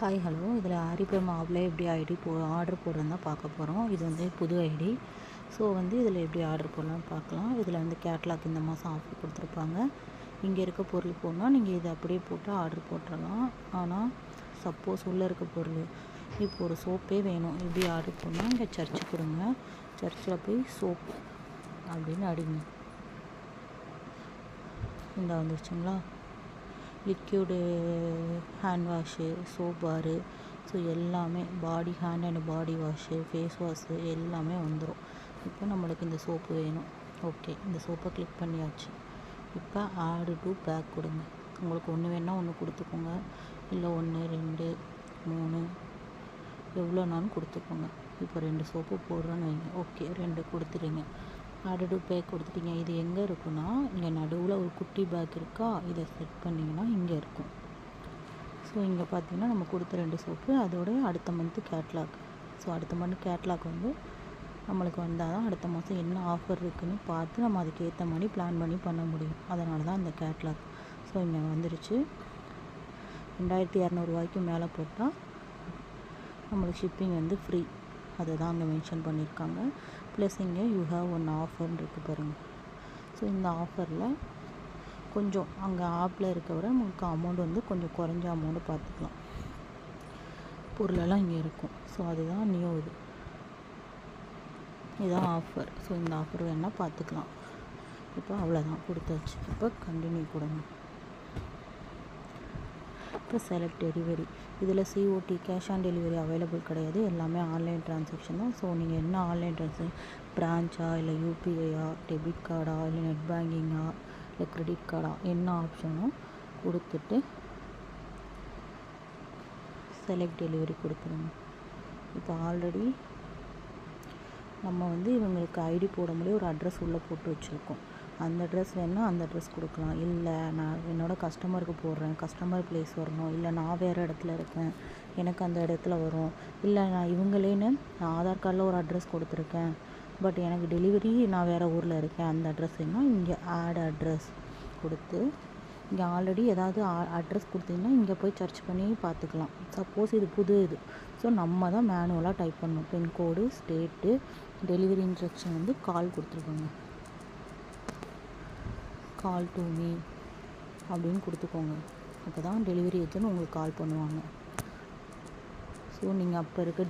Hi hello இதில் ஆரிப்பே மாவில் எப்படி ஆர்டர் போடுறதுன்னு தான் பார்க்க போகிறோம். இது வந்து புது ஐடி. ஸோ வந்து இதில் எப்படி ஆர்டர் போடலான்னு பார்க்கலாம். இதில் வந்து கேட்லாக் இந்த மாதம் ஆஃபர் கொடுத்துருப்பாங்க. இங்கே இருக்க பொருள் போடணும், நீங்கள் இதை அப்படியே போட்டு ஆர்டர் போட்டுடலாம். ஆனால் சப்போஸ் உள்ளே இருக்க பொருள் இப்போ ஒரு சோப்பே வேணும், எப்படி ஆர்டர் பண்ணால் இங்கே சர்ச்சு கொடுங்க. சர்ச்சில் போய் சோப் அப்படின்னு அடிங்க. இந்த வந்துருச்சுங்களா, liquid hand wash, soap bar, so எல்லாமே hand and body wash, face wash எல்லாமே வந்துடும். இப்போ நம்மளுக்கு இந்த சோப்பு வேணும். ஓகே, இந்த சோப்பை கிளிக் பண்ணியாச்சு. இப்போ ஆடு டு பேக் கொடுங்க. உங்களுக்கு ஒன்று வேணால் ஒன்று கொடுத்துக்கோங்க, இல்லை 1 2 3 எவ்வளோனாலும் கொடுத்துக்கோங்க. இப்போ 2 சோப்பு போடுறோன்னு வைங்க. ஓகே, 2 கொடுத்துருங்க. ஆடு டு பேக் கொடுத்துட்டீங்க. இது எங்கே இருக்குன்னா, இங்கே நடுவில் ஒரு குட்டி பேக் இருக்கா, இதை செட் பண்ணிங்கன்னா இங்கே இருக்கும். ஸோ இங்கே பார்த்தீங்கன்னா நம்ம கொடுத்த 2 சோப்பு, அதோட அடுத்த மந்த்து கேட்லாக். ஸோ அடுத்த மந்த் கேட்லாக் வந்து நம்மளுக்கு வந்தால் தான் அடுத்த மாதம் என்ன ஆஃபர் இருக்குதுன்னு பார்த்து நம்ம அதுக்கேற்ற மாதிரி பிளான் பண்ண முடியும். அதனால தான் இந்த கேட்லாக். ஸோ இங்கே வந்துருச்சு. 2200 ரூபாய்க்கு மேலே போட்டால் நம்மளுக்கு ஷிப்பிங் வந்து ஃப்ரீ. அதை தான் அங்கே மென்ஷன் பண்ணியிருக்காங்க. ப்ளஸ் இங்கே யூ ஹேவ் ஒன் ஆஃபர்னு இருக்குது பாருங்கள். ஸோ இந்த ஆஃபரில் கொஞ்சம் அங்கே ஆப்பில் இருக்கவரை உங்களுக்கு அமௌண்ட் வந்து கொஞ்சம் குறைஞ்ச அமௌண்ட்டு பார்த்துக்கலாம். பொருளெல்லாம் இங்கே இருக்கும். ஸோ அதுதான் நியூ இதுதான் ஆஃபர். ஸோ இந்த ஆஃபர் வேணால் பார்த்துக்கலாம். இப்போ அவ்வளோதான், கொடுத்தாச்சு. இப்போ கண்டினியூ கொடுங்க. இப்போ செலக்ட் டெலிவரி. இதில் COD cash on delivery available கிடையாது, எல்லாமே ஆன்லைன் ட்ரான்சாக்ஷன் தான். ஸோ நீங்கள் என்ன ஆன்லைன் ட்ரான்சாக்ஷன், பிரான்ச்சா இல்லை யூபிஐயா, டெபிட் கார்டா இல்லை நெட் பேங்கிங்கா இல்லை கிரெடிட் கார்டா, என்ன ஆப்ஷனோ கொடுத்துட்டு செலக்ட் டெலிவரி கொடுத்துருங்க. இப்போ ஆல்ரெடி நம்ம வந்து இவங்களுக்கு ஐடி போட முடியும் ஒரு அட்ரஸ் உள்ளே போட்டு வச்சுருக்கோம். அந்த அட்ரஸ் வேணால் அந்த அட்ரஸ் கொடுக்கலாம். இல்லை நான் என்னோடய கஸ்டமருக்கு போடுறேன், கஸ்டமர் ப்ளேஸ் வரணும், இல்லை நான் வேறு இடத்துல இருக்கேன் எனக்கு அந்த இடத்துல வரும், இல்லை நான் இவங்களேன்னு நான் ஆதார் கார்டில் ஒரு அட்ரஸ் கொடுத்துருக்கேன், பட் எனக்கு டெலிவரி நான் வேறு ஊரில் இருக்கேன், அந்த அட்ரஸ் வேணால் இங்கே ஆட் அட்ரஸ் கொடுத்து இங்கே ஆல்ரெடி ஏதாவது அட்ரஸ் கொடுத்தீங்கன்னா இங்கே போய் சர்ச் பண்ணி பார்த்துக்கலாம். சப்போஸ் இது புது ஸோ நம்ம தான் மேனுவலாக டைப் பண்ணணும். பின்கோடு, ஸ்டேட்டு, டெலிவரி இன்ஸ்ட்ரக்ஷன் வந்து கால் கொடுத்துருக்கோங்க. கால் டு மீ அப்படின்னு கொடுத்துக்கோங்க. அப்போ தான் டெலிவரி ஏஜென்ட் உங்களுக்கு கால் பண்ணுவாங்க. ஸோ நீங்கள் அப்போ இருக்க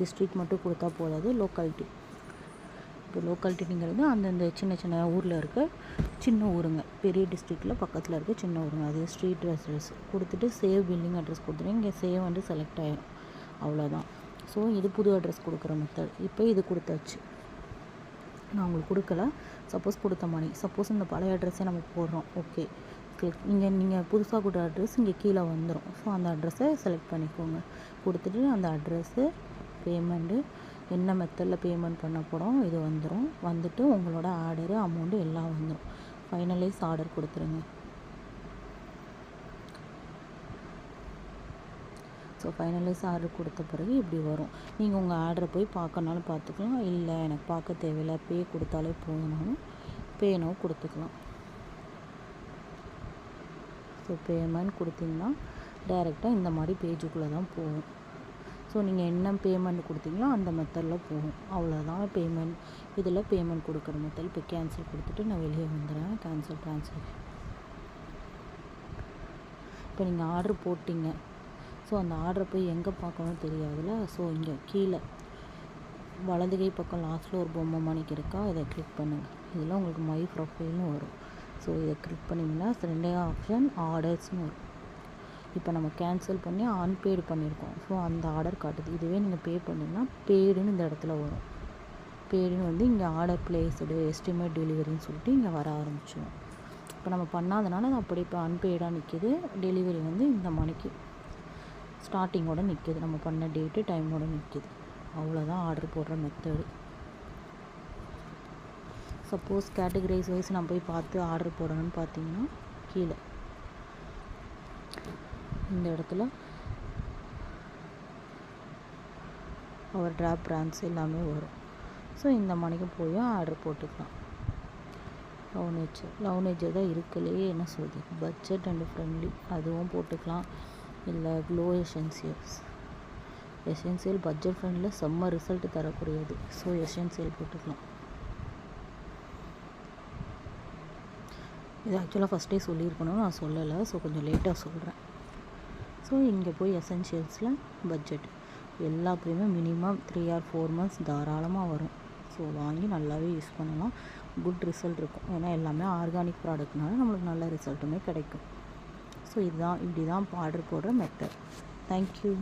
டிஸ்ட்ரிக்ட் மட்டும் கொடுத்தா போதாது, லோக்காலிட்டி. இப்போ லோக்காலிட்டிங்கிறது அந்தந்த சின்ன சின்ன ஊரில் இருக்க சின்ன ஊருங்க, பெரிய டிஸ்ட்ரிக்டில் பக்கத்தில் இருக்க சின்ன ஊருங்க, அது ஸ்ட்ரீட் அட்ரஸ் கொடுத்துட்டு சேவ் பில்லிங் அட்ரஸ் கொடுத்துட்டு இங்கே சேவ் வந்து செலக்ட் ஆகிடும். அவ்வளோதான். ஸோ இது புது அட்ரஸ் கொடுக்குற மெத்தட். இப்போ இது கொடுத்தாச்சு. நான் உங்களுக்கு கொடுக்கல, சப்போஸ் கொடுத்த மணி, சப்போஸ் இந்த பழைய அட்ரஸே நம்ம போடுறோம். ஓகே, நீங்கள் புதுசாக கொடுத்த அட்ரஸ் இங்கே கீழே வந்துடும். ஸோ அந்த அட்ரஸை செலக்ட் பண்ணிக்கோங்க. கொடுத்துட்டு அந்த அட்ரஸ்ஸு, பேமெண்ட்டு, என்ன மெத்தடில் பேமெண்ட் பண்ண போகிறோம் இது வந்துடும். வந்துட்டு உங்களோட ஆர்டரு, அமௌண்ட்டு எல்லாம் வந்துடும். ஃபைனலைஸ் ஆர்டர் கொடுத்துருங்க. ஸோ ஃபைனலைஸ் ஆர்டர் கொடுத்த பிறகு இப்படி வரும். நீங்கள் உங்கள் ஆர்டரை போய் பார்க்கனாலும் பார்த்துக்கலாம், இல்லை எனக்கு பார்க்க தேவையில்லை, பே கொடுத்தாலே போதுனாலும் பேனாவும் கொடுத்துக்கலாம். ஸோ பேமெண்ட் கொடுத்தீங்கன்னா டைரெக்டாக இந்த மாதிரி பேஜுக்குள்ளே தான் போகும். ஸோ நீங்கள் என்ன பேமெண்ட் கொடுத்தீங்களோ அந்த மெத்தடில் போகும். அவ்வளோதான் பேமெண்ட். இதில் பேமெண்ட் கொடுக்குற மெத்தட். இப்போ கேன்சல் கொடுத்துட்டு நான் வெளியே வந்துடுறேன். Cancel transaction. இப்போ நீங்கள் ஆர்டர் போட்டிங்க. ஸோ அந்த ஆர்டரை போய் எங்கே பார்க்கணும்னு தெரியாதுல்ல. ஸோ இங்கே கீழே வலது கை பக்கம் லாஸ்ட்டில் ஒரு பொம்மை மணிக்கு இருக்கா, இதை கிளிக் பண்ணுங்கள். இதில் உங்களுக்கு மை ப்ரொஃபைல்னு வரும். ஸோ இதை கிளிக் பண்ணிங்கன்னா 2 ஆப்ஷன் ஆர்டர்ஸ்னு வரும். இப்போ நம்ம கேன்சல் பண்ணி அன்பெய்டு பண்ணியிருக்கோம். ஸோ அந்த ஆர்டர் காட்டுது. இதுவே நீங்கள் பே பண்ணிங்கன்னா பெய்டுன்னு இந்த இடத்துல வரும். பெய்டுன்னு வந்து இங்கே ஆர்டர் பிளேஸ்டு, எஸ்டிமேட் டெலிவரின்னு சொல்லிட்டு இங்கே வர ஆரம்பிச்சிடும். இப்போ நம்ம பண்ணாதனால அது அப்படி இப்போ அன்பெய்டாக நிற்கிது. டெலிவரி வந்து இந்த மணிக்கு ஸ்டார்டிங்கோடு நிற்கிது, நம்ம பண்ண டேட்டு டைமோடு நிற்கிது. அவ்வளோதான் ஆர்டர் போடுற மெத்தடு. சப்போஸ் கேட்டகரைஸ் வைஸ் நான் போய் பார்த்து ஆர்டர் போடணும்னு பார்த்தீங்கன்னா கீழே இந்த இடத்துல அவர் ட்ராப் பிராண்ட்ஸ் எல்லாமே வரும். ஸோ இந்த மணிக்கு போய் ஆர்டர் போட்டுக்கலாம். லவ் நேச்சர் தான் இருக்குல்லையே என்ன சொல்லுது, பட்ஜெட் அண்ட் ஃப்ரெண்ட்லி, அதுவும் போட்டுக்கலாம். இல்லை க்ளோ எசென்சியல் பட்ஜெட் ஃப்ரெண்டில் செம்ம ரிசல்ட் தரக்கூடியது. ஸோ எசென்சியல் போட்டுக்கலாம். இது ஆக்சுவலாக ஃபஸ்ட்டே சொல்லியிருக்கணும், நான் சொல்லலை. ஸோ கொஞ்சம் லேட்டாக சொல்கிறேன். ஸோ இங்கே போய் எசென்ஷியல்ஸில் பட்ஜெட் எல்லாத்துலேயுமே மினிமம் 3 or 4 months தாராளமாக வரும். ஸோ வாங்கி நல்லாவே யூஸ் பண்ணலாம். குட் ரிசல்ட் இருக்கும். ஏன்னா எல்லாமே ஆர்கானிக் ப்ராடக்ட்னால நம்மளுக்கு நல்ல ரிசல்ட்டுமே கிடைக்கும். ஸோ இப்படி தான் ஆர்டர் போடுற மெத்தட். தேங்க்யூ.